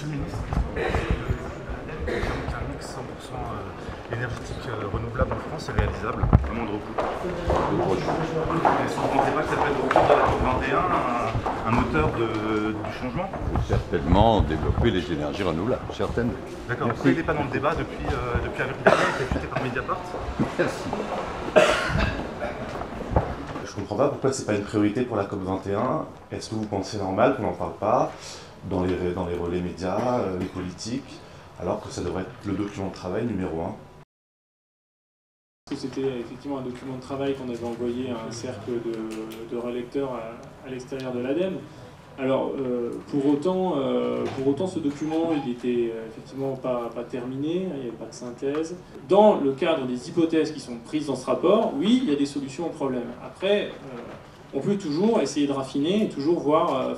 Monsieur le ministre, qu'un mix 100% énergétique renouvelable en France est réalisable à moindre coût. Est-ce que vous ne pensez pas que ça peut être au cours de la COP21 un moteur du changement? Certainement développer les énergies renouvelables, certainement. D'accord. Pourquoi il n'est pas dans le débat depuis avril dernier, il a été fuité par Mediapart? Merci. Je comprends pas pourquoi c'est pas une priorité pour la COP21. Est-ce que vous pensez normal qu'on n'en parle pas dans les relais médias, les politiques, alors que ça devrait être le document de travail numéro 1? C'était effectivement un document de travail qu'on avait envoyé à un cercle de relecteurs à l'extérieur de l'ADEME. Alors, pour autant, ce document, il n'était effectivement pas terminé, il n'y avait pas de synthèse. Dans le cadre des hypothèses qui sont prises dans ce rapport, oui, il y a des solutions au problème. Après, on peut toujours essayer de raffiner et toujours voir,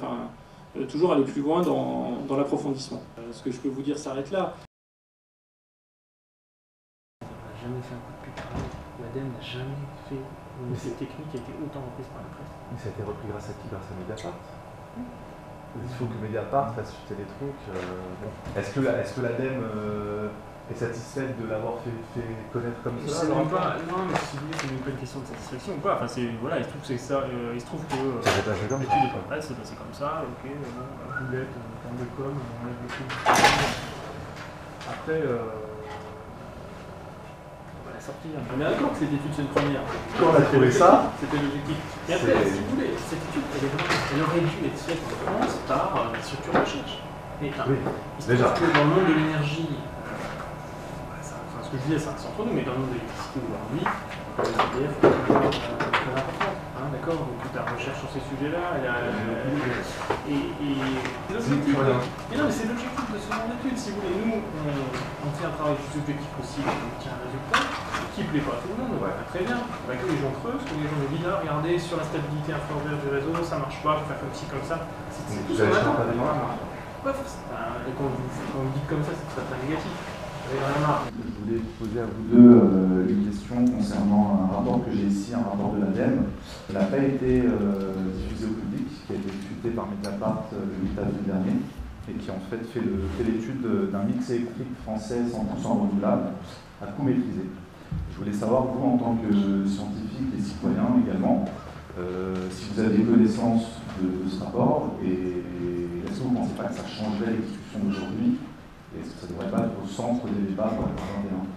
toujours aller plus loin dans l'approfondissement. Ce que je peux vous dire s'arrête là. On n'a jamais fait un coup de pub pareil. L'ADEME n'a jamais fait une essai technique qui a été autant reprise par la presse. Mais ça a été repris grâce à qui? Grâce à Mediapart. Il faut que Mediapart fasse chuter les trucs. Bon. Est-ce que l'ADEME est satisfaite de l'avoir fait connaître comme ça? Non, mais si vous voulez, c'est même pas une question de satisfaction ou pas. Enfin, voilà, il se trouve que c'est ça. Il se trouve que l'étude de presse s'est passée comme ça. Ok, boulette, terme de com, on enlève le truc. Après, on va la sortir. On est d'accord que cette étude, c'est une première. Quand on a trouvé ça, c'était l'objectif. Et après, si vous voulez, cette étude, elle aurait dû être faite en France par la structure de recherche. Et, oui, il se trouve que dans le monde de l'énergie, ce que je disais, c'est entre nous, mais dans le monde de l'électricité aujourd'hui, les EDF est très important. D'accord, donc toute la recherche sur ces sujets-là, l'objectif. Mais non, mais c'est l'objectif de ce genre d'études, si vous voulez. Nous, on tient un travail plus objectif possible, on tient un résultat qui ne plaît pas à tout le monde, ouais, très bien. On va que les gens creusent, que les gens me disent, regardez, sur la stabilité inférieure du réseau, ça marche pas, faut faire comme ci, comme ça. C'est tout ce qu'on attend. Ouais, quand on dit comme ça, c'est très négatif. Je voulais poser à vous deux une question concernant un rapport que j'ai ici, un rapport de l'ADEME. Il n'a pas été diffusé au public, qui a été diffusé par Mediapart le 8 avril dernier, et qui en fait l'étude d'un mix électrique français 100% renouvelable à coût maîtrisé. Je voulais savoir, vous en tant que scientifique et citoyen également, si vous aviez connaissance de ce rapport, et est-ce que vous ne pensez pas que ça changerait les discussions d'aujourd'hui? Est-ce que ça ne devrait pas être au centre des débats pour la COP21?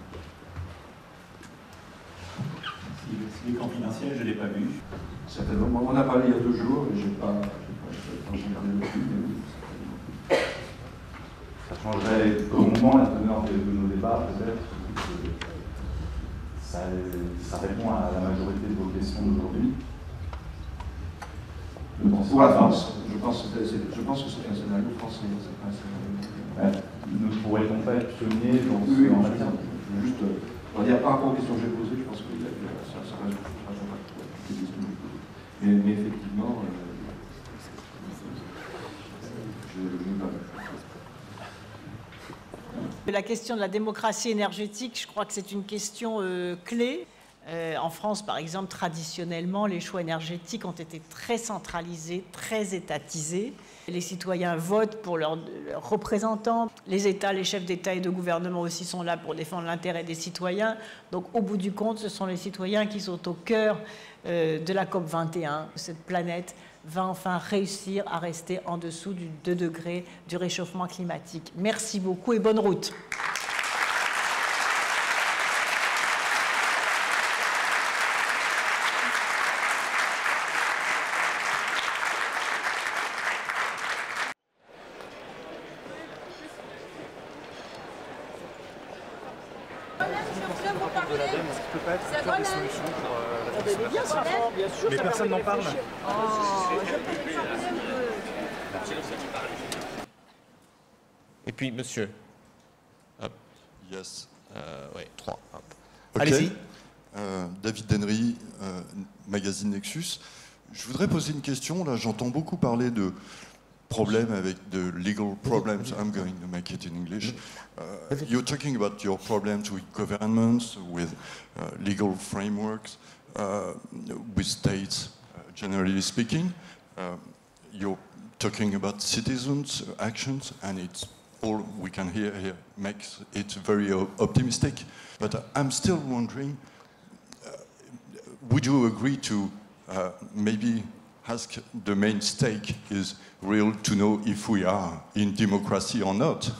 S'il est confidentiel, je ne l'ai pas vu. Certainement. On a parlé il y a 2 jours et je n'ai pas regardé le film, mais oui. Ça changerait grandement la teneur de nos débats, peut-être. Ça répond à la majorité de vos questions d'aujourd'hui. Pour la France, je pense que c'est un scénario français. C'est un scénario. Ne pourrait-on pas être pionnier dans ce en matière? Juste, on va dire par rapport aux questions que j'ai posées, je pense que ça reste pas les questions que j'ai posées. Mais effectivement, je n'ai pas vu. La question de la démocratie énergétique, je crois que c'est une question clé. En France, par exemple, traditionnellement, les choix énergétiques ont été très centralisés, très étatisés. Les citoyens votent pour leurs représentants. Les États, les chefs d'État et de gouvernement aussi sont là pour défendre l'intérêt des citoyens. Donc, au bout du compte, ce sont les citoyens qui sont au cœur de la COP21. Cette planète va enfin réussir à rester en dessous du 2 degrés du réchauffement climatique. Merci beaucoup et bonne route. De l'ADEME, est-ce qu'il ne peut pas être une des solutions pour la transformation? Bien sûr, mais personne n'en parle. Et puis, monsieur. Hop. Yes. Ouais, 3. Okay. Allez-y. David Denry, magazine Nexus. Je voudrais poser une question. Là, j'entends beaucoup parler de problèmes avec the legal problems. I'm going to make it in English. You're talking about your problems with governments, with legal frameworks, with states, generally speaking. You're talking about citizens' actions, and it's all we can hear here makes it very optimistic. But I'm still wondering, would you agree to maybe ask the main stake is real to know if we are in democracy or not?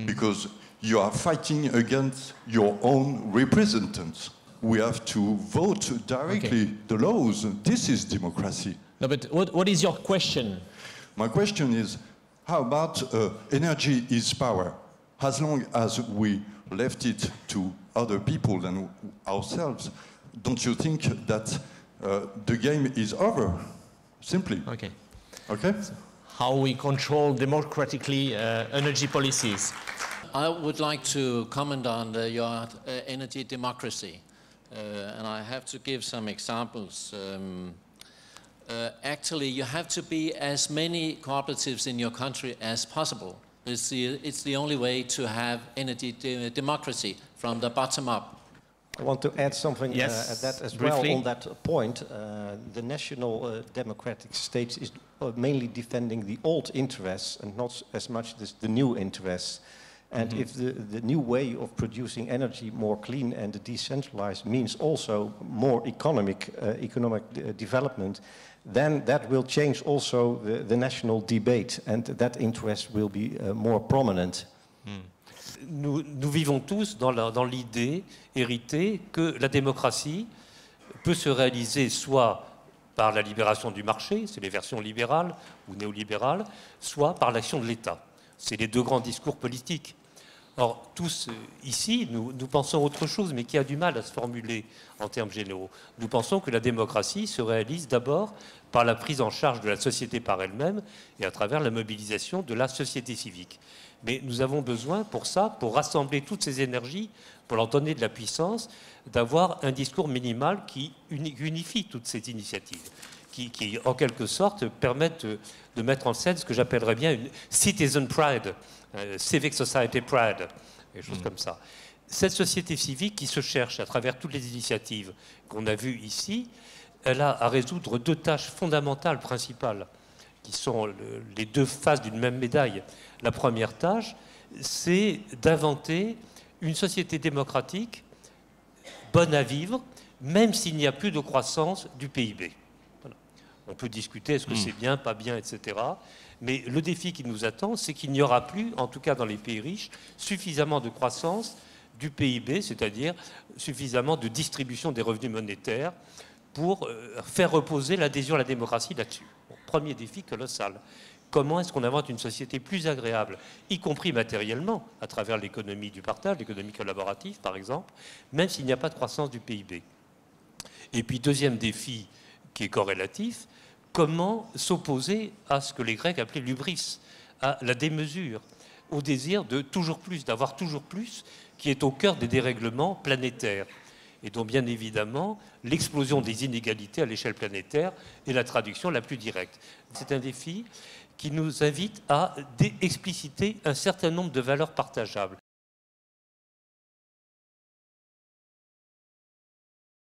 Because you are fighting against your own representatives. We have to vote directly the laws. This is democracy. No, but what is your question? My question is, how about energy is power? As long as we left it to other people than ourselves, don't you think that the game is over? Simply. Okay. Okay? How we control democratically energy policies. I would like to comment on your energy democracy. And I have to give some examples. Actually, you have to be as many cooperatives in your country as possible. It's the only way to have energy democracy from the bottom up. I want to add something yes, at that as briefly. well on that point. The national democratic states is mainly defending the old interests and not as much the new interests. And if the new way of producing energy more clean and decentralized means also more economic development, then that will change also the national debate and that interest will be more prominent. Nous vivons tous dans l'idée héritée que la démocratie peut se réaliser soit par la libération du marché, c'est les versions libérales ou néolibérales, soit par l'action de l'État. C'est les deux grands discours politiques. Or, tous ici, nous pensons autre chose, mais qui a du mal à se formuler en termes généraux. Nous pensons que la démocratie se réalise d'abord par la prise en charge de la société par elle-même et à travers la mobilisation de la société civique. Mais nous avons besoin pour ça, pour rassembler toutes ces énergies, pour leur donner de la puissance, d'avoir un discours minimal qui unifie toutes ces initiatives, qui en quelque sorte permettent de mettre en scène ce que j'appellerais bien une citizen pride, civic society pride, des choses comme ça. Cette société civique qui se cherche à travers toutes les initiatives qu'on a vues ici, elle a à résoudre deux tâches fondamentales, principales, qui sont les deux faces d'une même médaille. La première tâche, c'est d'inventer une société démocratique bonne à vivre, même s'il n'y a plus de croissance du PIB. Voilà. On peut discuter, est-ce que c'est bien, pas bien, etc. Mais le défi qui nous attend, c'est qu'il n'y aura plus, en tout cas dans les pays riches, suffisamment de croissance du PIB, c'est-à-dire suffisamment de distribution des revenus monétaires pour faire reposer l'adhésion à la démocratie là-dessus. Bon, premier défi colossal. Comment est-ce qu'on invente une société plus agréable, y compris matériellement, à travers l'économie du partage, l'économie collaborative, par exemple, même s'il n'y a pas de croissance du PIB. Et puis, deuxième défi qui est corrélatif, comment s'opposer à ce que les Grecs appelaient l'hubris, à la démesure, au désir de toujours plus, d'avoir toujours plus, qui est au cœur des dérèglements planétaires, et dont bien évidemment l'explosion des inégalités à l'échelle planétaire est la traduction la plus directe. C'est un défi qui nous invite à expliciter un certain nombre de valeurs partageables.